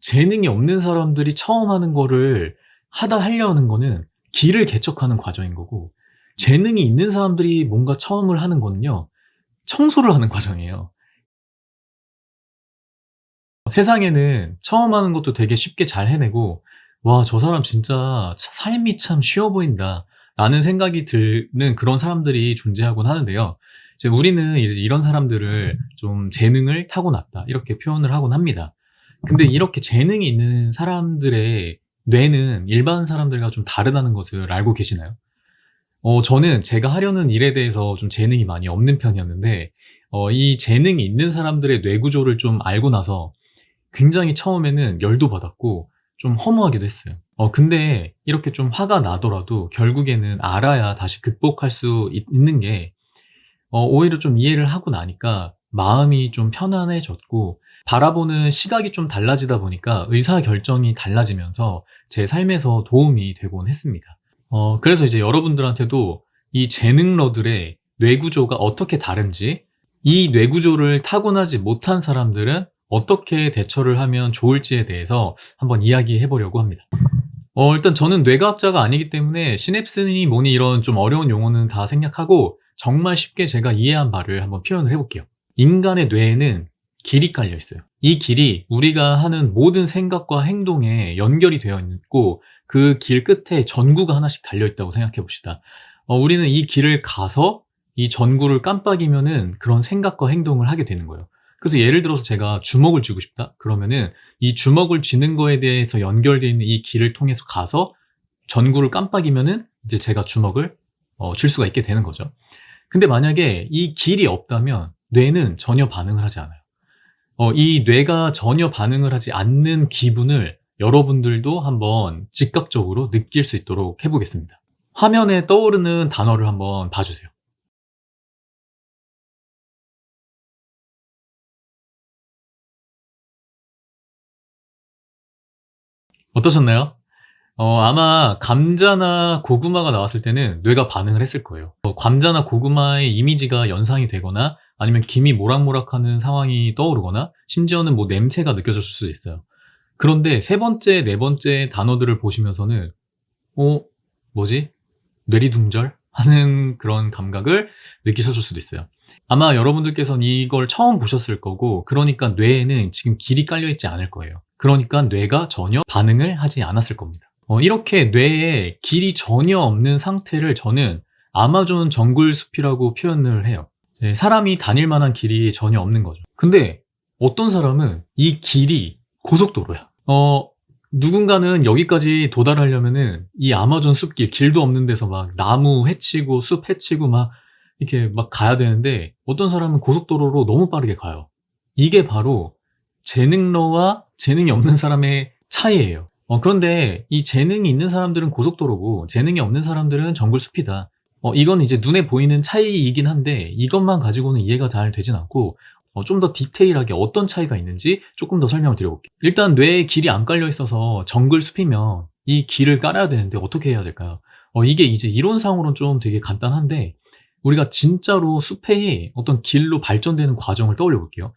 재능이 없는 사람들이 처음 하는 거를 하려는 거는 길을 개척하는 과정인 거고, 재능이 있는 사람들이 뭔가 처음을 하는 거는요, 청소를 하는 과정이에요. 세상에는 처음 하는 것도 되게 쉽게 잘 해내고, 와, 저 사람 진짜 삶이 참 쉬워 보인다 라는 생각이 드는 그런 사람들이 존재하곤 하는데요. 이제 우리는 이제 이런 사람들을 좀 재능을 타고났다 이렇게 표현을 하곤 합니다. 근데 이렇게 재능이 있는 사람들의 뇌는 일반 사람들과 좀 다르다는 것을 알고 계시나요? 저는 제가 하려는 일에 대해서 좀 재능이 많이 없는 편이었는데, 이 재능이 있는 사람들의 뇌 구조를 좀 알고 나서 굉장히 처음에는 열도 받았고 좀 허무하기도 했어요. 근데 이렇게 좀 화가 나더라도 결국에는 알아야 다시 극복할 수 있는 게, 오히려 좀 이해를 하고 나니까 마음이 좀 편안해졌고, 바라보는 시각이 좀 달라지다 보니까 의사결정이 달라지면서 제 삶에서 도움이 되곤 했습니다. 그래서 이제 여러분들한테도 이 재능러들의 뇌구조가 어떻게 다른지, 이 뇌구조를 타고나지 못한 사람들은 어떻게 대처를 하면 좋을지에 대해서 한번 이야기해 보려고 합니다. 일단 저는 뇌과학자가 아니기 때문에 시냅스니 뭐니 이런 좀 어려운 용어는 다 생략하고 정말 쉽게 제가 이해한 바를 한번 표현을 해볼게요. 인간의 뇌에는 길이 깔려 있어요. 이 길이 우리가 하는 모든 생각과 행동에 연결이 되어 있고, 그 길 끝에 전구가 하나씩 달려 있다고 생각해 봅시다. 우리는 이 길을 가서 이 전구를 깜빡이면은 그런 생각과 행동을 하게 되는 거예요. 그래서 예를 들어서 제가 주먹을 쥐고 싶다? 그러면은 이 주먹을 쥐는 거에 대해서 연결되어 있는 이 길을 통해서 가서 전구를 깜빡이면은 이제 제가 주먹을 쥘 수가 있게 되는 거죠. 근데 만약에 이 길이 없다면 뇌는 전혀 반응을 하지 않아요. 이 뇌가 전혀 반응을 하지 않는 기분을 여러분들도 한번 즉각적으로 느낄 수 있도록 해보겠습니다. 화면에 떠오르는 단어를 한번 봐주세요. 어떠셨나요? 아마 감자나 고구마가 나왔을 때는 뇌가 반응을 했을 거예요. 감자나 고구마의 이미지가 연상이 되거나, 아니면 김이 모락모락하는 상황이 떠오르거나, 심지어는 뭐 냄새가 느껴졌을 수도 있어요. 그런데 세 번째, 네 번째 단어들을 보시면서는 뭐지? 뇌리둥절? 하는 그런 감각을 느끼셨을 수도 있어요. 아마 여러분들께서는 이걸 처음 보셨을 거고, 그러니까 뇌에는 지금 길이 깔려 있지 않을 거예요. 그러니까 뇌가 전혀 반응을 하지 않았을 겁니다. 이렇게 뇌에 길이 전혀 없는 상태를 저는 아마존 정글 숲이라고 표현을 해요. 사람이 다닐 만한 길이 전혀 없는 거죠. 근데 어떤 사람은 이 길이 고속도로야. 누군가는 여기까지 도달하려면은 이 아마존 숲길, 길도 없는 데서 막 나무 헤치고 숲 헤치고 막 이렇게 막 가야 되는데, 어떤 사람은 고속도로로 너무 빠르게 가요. 이게 바로 재능러와 재능이 없는 사람의 차이예요. 그런데 이 재능이 있는 사람들은 고속도로고 재능이 없는 사람들은 정글숲이다. 이건 이제 눈에 보이는 차이이긴 한데, 이것만 가지고는 이해가 잘 되진 않고, 좀 더 디테일하게 어떤 차이가 있는지 조금 더 설명을 드려볼게요. 일단 뇌에 길이 안 깔려 있어서 정글숲이면 이 길을 깔아야 되는데 어떻게 해야 될까요? 이게 이제 이론상으로는 좀 되게 간단한데, 우리가 진짜로 숲에 어떤 길로 발전되는 과정을 떠올려 볼게요.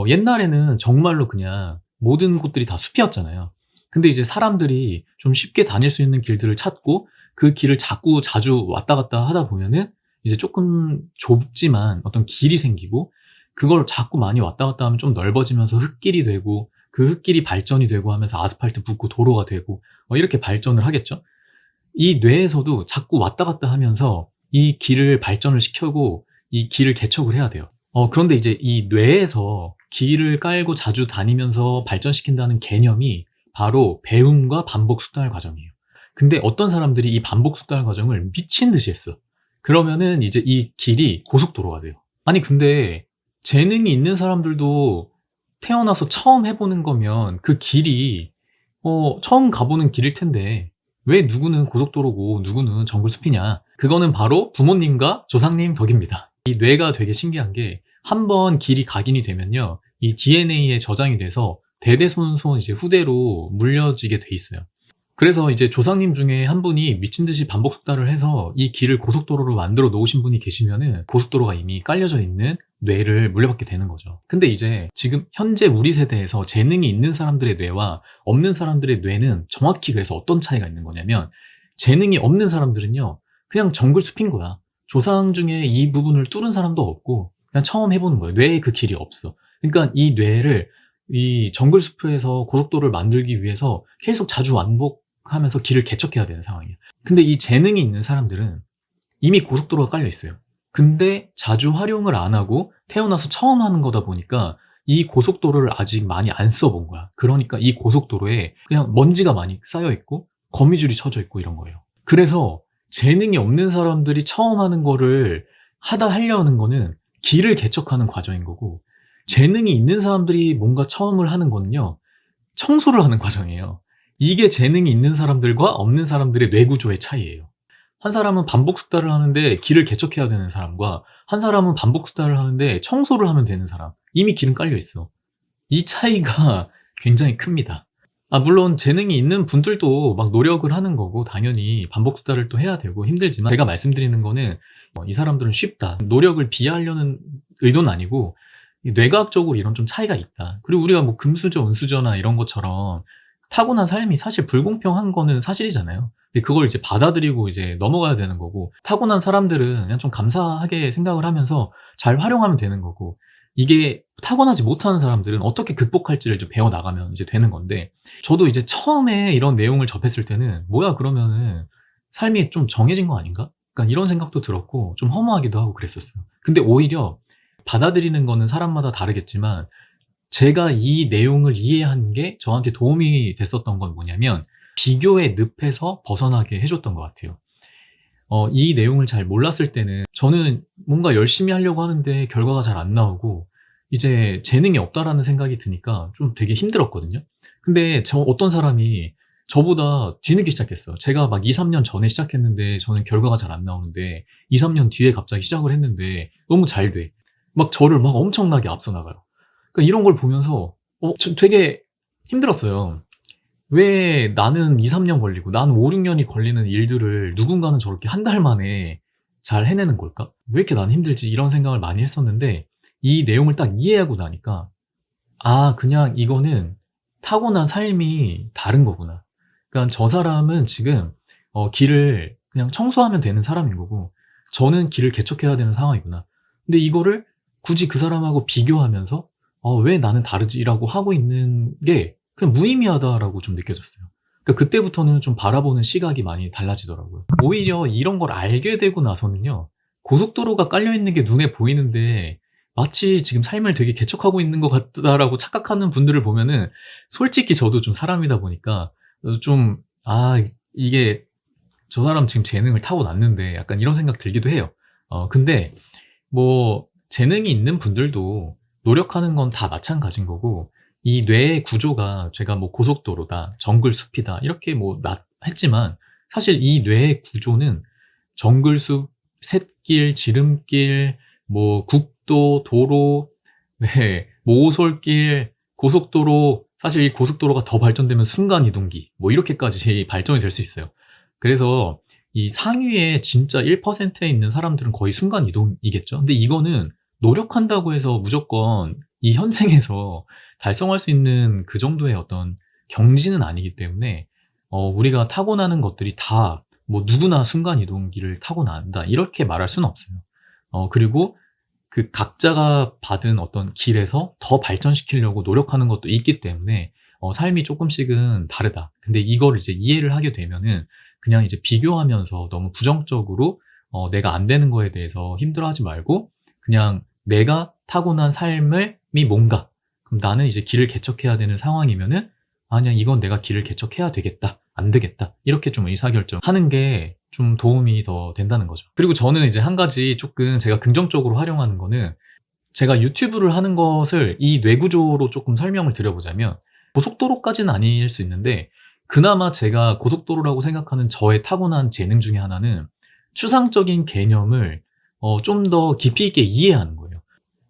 옛날에는 정말로 그냥 모든 곳들이 다 숲이었잖아요. 근데 이제 사람들이 좀 쉽게 다닐 수 있는 길들을 찾고, 그 길을 자꾸 자주 왔다 갔다 하다 보면은 이제 조금 좁지만 어떤 길이 생기고, 그걸 자꾸 많이 왔다 갔다 하면 좀 넓어지면서 흙길이 되고, 그 흙길이 발전이 되고 하면서 아스팔트 붙고 도로가 되고, 이렇게 발전을 하겠죠. 이 뇌에서도 자꾸 왔다 갔다 하면서 이 길을 발전을 시켜고 이 길을 개척을 해야 돼요. 그런데 이제 이 뇌에서 길을 깔고 자주 다니면서 발전시킨다는 개념이 바로 배움과 반복 숙달 과정이에요. 근데 어떤 사람들이 이 반복 숙달 과정을 미친 듯이 했어. 그러면은 이제 이 길이 고속도로가 돼요. 아니 근데 재능이 있는 사람들도 태어나서 처음 해보는 거면 그 길이 처음 가보는 길일 텐데, 왜 누구는 고속도로고 누구는 정글숲이냐? 그거는 바로 부모님과 조상님 덕입니다. 이 뇌가 되게 신기한 게, 한번 길이 각인이 되면요, 이 DNA에 저장이 돼서 대대손손 이제 후대로 물려지게 돼 있어요. 그래서 이제 조상님 중에 한 분이 미친 듯이 반복 숙달을 해서 이 길을 고속도로로 만들어 놓으신 분이 계시면은 고속도로가 이미 깔려져 있는 뇌를 물려받게 되는 거죠. 근데 이제 지금 현재 우리 세대에서 재능이 있는 사람들의 뇌와 없는 사람들의 뇌는 정확히 그래서 어떤 차이가 있는 거냐면, 재능이 없는 사람들은요, 그냥 정글 숲인 거야. 조상 중에 이 부분을 뚫은 사람도 없고 그냥 처음 해보는 거예요. 뇌에 그 길이 없어. 그러니까 이 뇌를 이 정글 숲에서 고속도로를 만들기 위해서 계속 자주 완복하면서 길을 개척해야 되는 상황이에요. 근데 이 재능이 있는 사람들은 이미 고속도로가 깔려 있어요. 근데 자주 활용을 안 하고 태어나서 처음 하는 거다 보니까 이 고속도로를 아직 많이 안 써본 거야. 그러니까 이 고속도로에 그냥 먼지가 많이 쌓여 있고 거미줄이 쳐져 있고 이런 거예요. 그래서 재능이 없는 사람들이 처음 하는 거를 하려는 거는 길을 개척하는 과정인 거고, 재능이 있는 사람들이 뭔가 처음을 하는 거는요, 청소를 하는 과정이에요. 이게 재능이 있는 사람들과 없는 사람들의 뇌구조의 차이예요. 한 사람은 반복 숙달을 하는데 길을 개척해야 되는 사람과, 한 사람은 반복 숙달을 하는데 청소를 하면 되는 사람, 이미 길은 깔려 있어. 이 차이가 굉장히 큽니다. 물론 재능이 있는 분들도 막 노력을 하는 거고 당연히 반복 숙달을 또 해야 되고 힘들지만, 제가 말씀드리는 거는 이 사람들은 쉽다, 노력을 비하하려는 의도는 아니고 뇌과학적으로 이런 좀 차이가 있다. 그리고 우리가 뭐 금수저, 은수저나 이런 것처럼 타고난 삶이 사실 불공평한 거는 사실이잖아요. 근데 그걸 이제 받아들이고 이제 넘어가야 되는 거고, 타고난 사람들은 그냥 좀 감사하게 생각을 하면서 잘 활용하면 되는 거고, 이게 타고나지 못하는 사람들은 어떻게 극복할지를 좀 배워나가면 이제 되는 건데, 저도 이제 처음에 이런 내용을 접했을 때는 뭐야 그러면은 삶이 좀 정해진 거 아닌가? 그러니까 이런 생각도 들었고 좀 허무하기도 하고 그랬었어요. 근데 오히려 받아들이는 거는 사람마다 다르겠지만, 제가 이 내용을 이해한 게 저한테 도움이 됐었던 건 뭐냐면, 비교의 늪에서 벗어나게 해줬던 것 같아요. 이 내용을 잘 몰랐을 때는 저는 뭔가 열심히 하려고 하는데 결과가 잘 안 나오고 이제 재능이 없다라는 생각이 드니까 좀 되게 힘들었거든요. 근데 어떤 사람이 저보다 뒤늦게 시작했어요. 제가 막 2, 3년 전에 시작했는데 저는 결과가 잘 안 나오는데 2, 3년 뒤에 갑자기 시작을 했는데 너무 잘 돼. 막 저를 막 엄청나게 앞서 나가요. 그러니까 이런 걸 보면서 되게 힘들었어요. 왜 나는 2, 3년 걸리고 나는 5, 6년이 걸리는 일들을 누군가는 저렇게 한 달 만에 잘 해내는 걸까? 왜 이렇게 나는 힘들지? 이런 생각을 많이 했었는데, 이 내용을 딱 이해하고 나니까 그냥 이거는 타고난 삶이 다른 거구나. 그러니까 저 사람은 지금 길을 그냥 청소하면 되는 사람인 거고, 저는 길을 개척해야 되는 상황이구나. 근데 이거를 굳이 그 사람하고 비교하면서 왜 나는 다르지라고 하고 있는 게 그냥 무의미하다라고 좀 느껴졌어요. 그러니까 그때부터는 좀 바라보는 시각이 많이 달라지더라고요. 오히려 이런 걸 알게 되고 나서는요, 고속도로가 깔려있는 게 눈에 보이는데 마치 지금 삶을 되게 개척하고 있는 것 같다라고 착각하는 분들을 보면은, 솔직히 저도 좀 사람이다 보니까 좀 이게 저 사람 지금 재능을 타고났는데 약간 이런 생각 들기도 해요. 근데 뭐 재능이 있는 분들도 노력하는 건 다 마찬가지인 거고, 이 뇌의 구조가 제가 뭐 고속도로다, 정글 숲이다 이렇게 했지만, 사실 이 뇌의 구조는 정글숲, 샛길, 지름길, 뭐 국도, 도로, 네, 뭐 오솔길, 고속도로, 사실 이 고속도로가 더 발전되면 순간이동기, 뭐 이렇게까지 발전이 될 수 있어요. 그래서 이 상위에 진짜 1%에 있는 사람들은 거의 순간이동이겠죠. 근데 이거는 노력한다고 해서 무조건 이 현생에서 달성할 수 있는 그 정도의 어떤 경지는 아니기 때문에, 우리가 타고나는 것들이 다 뭐 누구나 순간이동기를 타고난다 이렇게 말할 수는 없어요. 그리고 그 각자가 받은 어떤 길에서 더 발전시키려고 노력하는 것도 있기 때문에 삶이 조금씩은 다르다. 근데 이걸 이제 이해를 하게 되면은 그냥 이제 비교하면서 너무 부정적으로 내가 안 되는 거에 대해서 힘들어하지 말고, 그냥 내가 타고난 삶이 뭔가, 그럼 나는 이제 길을 개척해야 되는 상황이면은 아니야, 이건 내가 길을 개척해야 되겠다, 안 되겠다, 이렇게 좀 의사결정 하는 게 좀 도움이 더 된다는 거죠. 그리고 저는 이제 한 가지 조금 제가 긍정적으로 활용하는 거는, 제가 유튜브를 하는 것을 이 뇌구조로 조금 설명을 드려보자면, 고속도로까지는 아닐 수 있는데 그나마 제가 고속도로라고 생각하는 저의 타고난 재능 중에 하나는 추상적인 개념을 좀 더 깊이 있게 이해하는 거예요.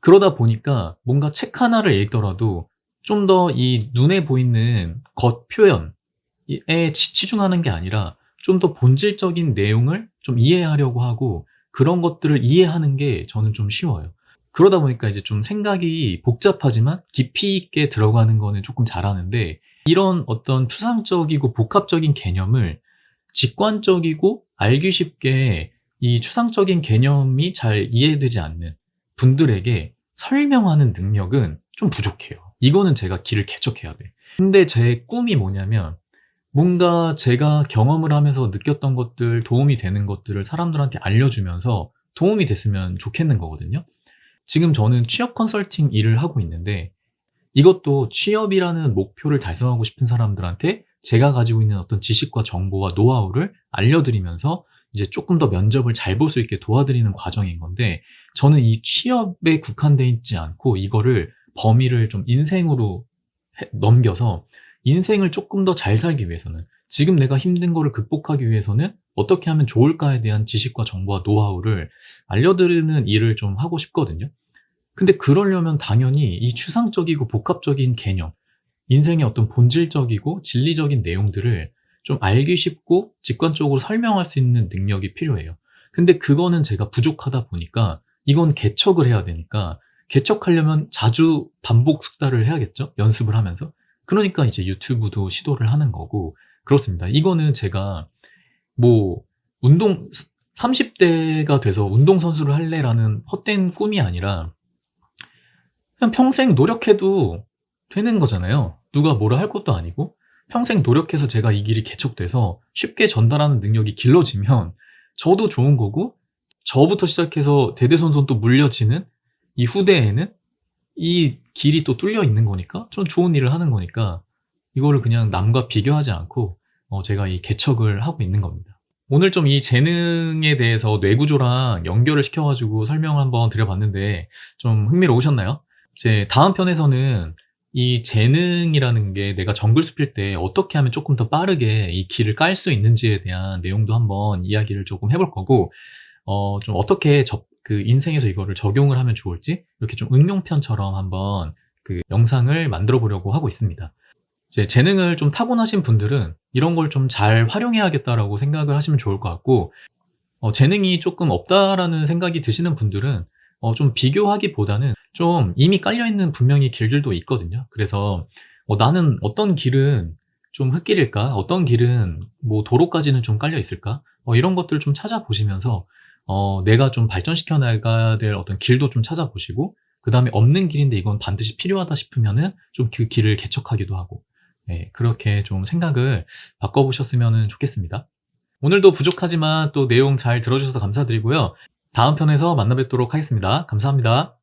그러다 보니까 뭔가 책 하나를 읽더라도 좀 더 이 눈에 보이는 겉 표현에 치중하는 게 아니라 좀 더 본질적인 내용을 좀 이해하려고 하고, 그런 것들을 이해하는 게 저는 좀 쉬워요. 그러다 보니까 이제 좀 생각이 복잡하지만 깊이 있게 들어가는 거는 조금 잘하는데, 이런 어떤 추상적이고 복합적인 개념을 직관적이고 알기 쉽게 이 추상적인 개념이 잘 이해되지 않는 분들에게 설명하는 능력은 좀 부족해요. 이거는 제가 길을 개척해야 돼. 근데 제 꿈이 뭐냐면, 뭔가 제가 경험을 하면서 느꼈던 것들, 도움이 되는 것들을 사람들한테 알려주면서 도움이 됐으면 좋겠는 거거든요. 지금 저는 취업 컨설팅 일을 하고 있는데, 이것도 취업이라는 목표를 달성하고 싶은 사람들한테 제가 가지고 있는 어떤 지식과 정보와 노하우를 알려드리면서 이제 조금 더 면접을 잘 볼 수 있게 도와드리는 과정인 건데, 저는 이 취업에 국한되어 있지 않고 이거를 범위를 좀 인생으로 넘겨서, 인생을 조금 더 잘 살기 위해서는, 지금 내가 힘든 거를 극복하기 위해서는 어떻게 하면 좋을까에 대한 지식과 정보와 노하우를 알려드리는 일을 좀 하고 싶거든요. 근데 그러려면 당연히 이 추상적이고 복합적인 개념, 인생의 어떤 본질적이고 진리적인 내용들을 좀 알기 쉽고 직관적으로 설명할 수 있는 능력이 필요해요. 근데 그거는 제가 부족하다 보니까 이건 개척을 해야 되니까, 개척하려면 자주 반복 숙달을 해야겠죠? 연습을 하면서. 그러니까 이제 유튜브도 시도를 하는 거고, 그렇습니다. 이거는 제가 뭐 운동 30대가 돼서 운동선수를 할래라는 헛된 꿈이 아니라, 그냥 평생 노력해도 되는 거잖아요. 누가 뭐라 할 것도 아니고, 평생 노력해서 제가 이 길이 개척돼서 쉽게 전달하는 능력이 길러지면 저도 좋은 거고, 저부터 시작해서 대대손손 또 물려지는 이 후대에는 이 길이 또 뚫려 있는 거니까, 전 좋은 일을 하는 거니까 이거를 그냥 남과 비교하지 않고 제가 이 개척을 하고 있는 겁니다. 오늘 좀 이 재능에 대해서 뇌구조랑 연결을 시켜가지고 설명을 한번 드려봤는데 좀 흥미로우셨나요? 제 다음 편에서는 이 재능이라는 게 내가 정글숲일 때 어떻게 하면 조금 더 빠르게 이 길을 깔 수 있는지에 대한 내용도 한번 이야기를 조금 해볼 거고, 좀 어떻게 그 인생에서 이거를 적용을 하면 좋을지, 이렇게 좀 응용편처럼 한번 그 영상을 만들어 보려고 하고 있습니다. 이제 재능을 좀 타고나신 분들은 이런 걸 좀 잘 활용해야겠다라고 생각을 하시면 좋을 것 같고, 재능이 조금 없다라는 생각이 드시는 분들은 좀 비교하기보다는 좀 이미 깔려있는 분명히 길들도 있거든요. 그래서 나는 어떤 길은 좀 흙길일까? 어떤 길은 뭐 도로까지는 좀 깔려 있을까? 이런 것들을 좀 찾아보시면서 내가 좀 발전시켜 나가야 될 어떤 길도 좀 찾아보시고, 그 다음에 없는 길인데 이건 반드시 필요하다 싶으면은 좀 그 길을 개척하기도 하고, 네, 그렇게 좀 생각을 바꿔보셨으면 좋겠습니다. 오늘도 부족하지만 또 내용 잘 들어주셔서 감사드리고요. 다음 편에서 만나 뵙도록 하겠습니다. 감사합니다.